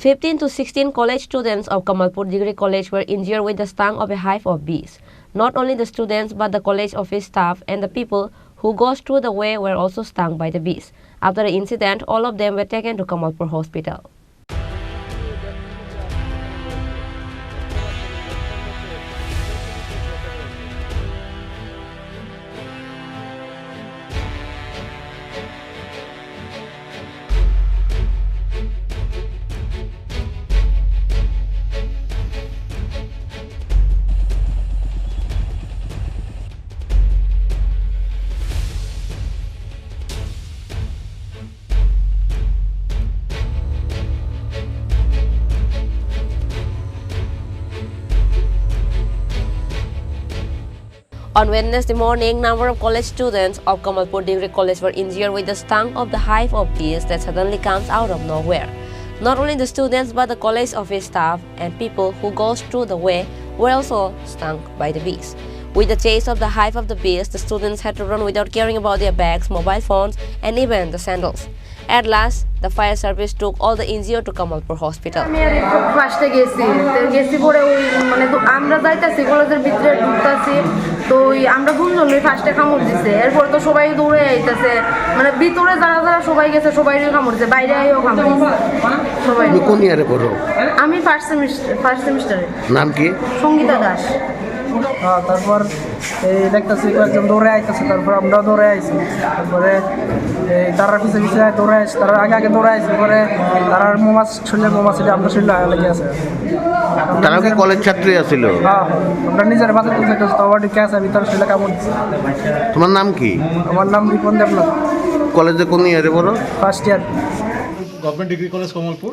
15 to 16 college students of Kamalpur Degree College were injured with the stung of a hive of bees. Not only the students but the college office staff and the people who goes through the way were also stung by the bees. After the incident, all of them were taken to Kamalpur Hospital. On Wednesday morning, number of college students of Kamalpur Degree College were injured with the stung of the hive of bees that suddenly comes out of nowhere. Not only the students but the college office staff and people who goes through the way were also stung by the bees. With the chase of the hive of the bees, the students had to run without caring about their bags, mobile phones, and even the sandals. At last, the fire service took all the injured to Kamalpur Hospital. আমরা যাইতাছি কলেজের ভিতরে ঢুকতাছি তো আমরা দুজনই ফার্স্টে কামড় দিছে এরপর তো সবাই দৌড়ে আইতাছে মানে ভিতরে যারা যারা সবাই গেছে সবাইরই কামড় দিছে বাইরে আইও কামড় দিছে সবাই। তুমি কোন ইয়ারে পড়ো? আমি ফার্স্ট সেমিস্টারে। নাম কি? সঙ্গীতা দাস। তারপর এই দেখতেছি কয়েকজন দৌড়ে আইতেছে, তারপর আমরাও দৌড়ে আইছি, তারপরে এই তারার পিছিয়ে পিছিয়ে দৌড়ে আসছি, তারা আগে আগে দৌড়ে আসছি, পরে তারার শরীরের মোমাছিটা আমরা শরীরে লেগে আছে। তারা কি কলেজ ছাত্রী আছিল? হ্যাঁ, আমরা নিজের বাসে তুলতে তবাটি কে আছে ভিতরে শরীরে কামড় দিচ্ছে। তোমার নাম কি? আমার নাম রিপন দেবনাথ। কলেজে কোন ইয়ারে পড়ো? First year. Government degree college Kamalpur.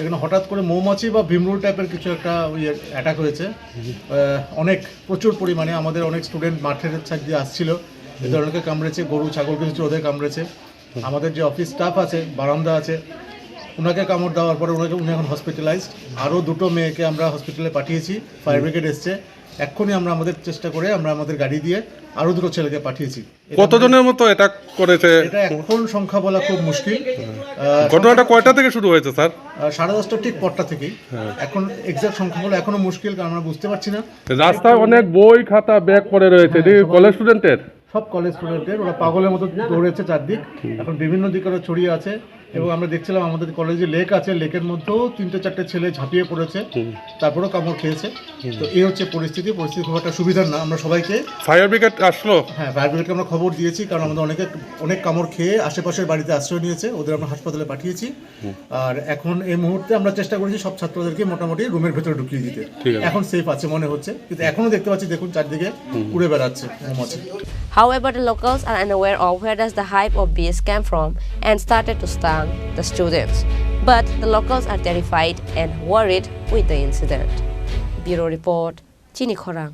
এখানে হঠাৎ করে মৌমাছি বা ভীমরুল টাইপের কিছু একটা অ্যাটাক হয়েছে। প্রচুর পরিমাণে আমাদের অনেক স্টুডেন্ট মাঠের সাইড দিয়ে আসছিল, এদের অনেকে কামড়েছে, গরু ছাগল কিছু ওদের কামড়েছে। আমাদের যে অফিস স্টাফ আছে, বারান্দা আছে, ওনাকে কামড় দেওয়ার পরে উনি এখন হসপিটালাইজড। আরও দুটো মেয়েকে আমরা হসপিটালে পাঠিয়েছি, ফায়ার ব্রিগেড এসছে। এক্ষুনি আমরা আমাদের চেষ্টা করে আমরা আমাদের গাড়ি দিয়ে আরও দুটো ছেলেকে পাঠিয়েছি। কতজনের মতো অ্যাটাক করেছে এটা এখন সংখ্যা বলা খুব মুশকিল। ঘটনাটা কয়টা থেকে শুরু হয়েছে স্যার? 10:30 ঠিক পরটা থেকেই। এখন এক্সাক্ট সংখ্যা বলা এখনো মুশকিল, কারণ আমরা বুঝতে পারছি না। রাস্তায় অনেক বই খাতা ব্যাগ পড়ে রয়েছে, কলেজ স্টুডেন্টের সব কলেজ স্টুডেন্টের, ওরা পাগলের মতো দৌড়েছে চারদিক, এখন বিভিন্ন দিকে ওরা ছড়িয়ে আছে। এবং আমরা দেখছিলাম আমাদের কলেজে লেক আছে, লেকের মধ্যেও 3-4টে ছেলে ঝাঁপিয়ে পড়েছে, তারপরেও কামড় খেয়েছে। তো এই হচ্ছে পরিস্থিতি খুব একটা সুবিধার না। আমরা সবাইকে ফায়ার ব্রিগেড আসলো, হ্যাঁ ফায়ার ব্রিগেডকে আমরা খবর দিয়েছি, কারণ আমাদের অনেক কামড় খেয়ে আশেপাশের বাড়িতে আশ্রয় নিয়েছে, ওদের আমরা হাসপাতালে পাঠিয়েছি। আর এখন এই মুহূর্তে আমরা চেষ্টা করেছি সব ছাত্রদেরকে মোটামুটি রুমের ভেতরে ঢুকিয়ে দিতে। এখন সেফ আছে মনে হচ্ছে, কিন্তু এখনো দেখতে পাচ্ছি দেখুন চারদিকে উড়ে বেড়াচ্ছে মৌমাছি। However, the locals are unaware of where does the hive of bees came from and started to stung the students. But the locals are terrified and worried with the incident. Bureau Report, Chini Khorang.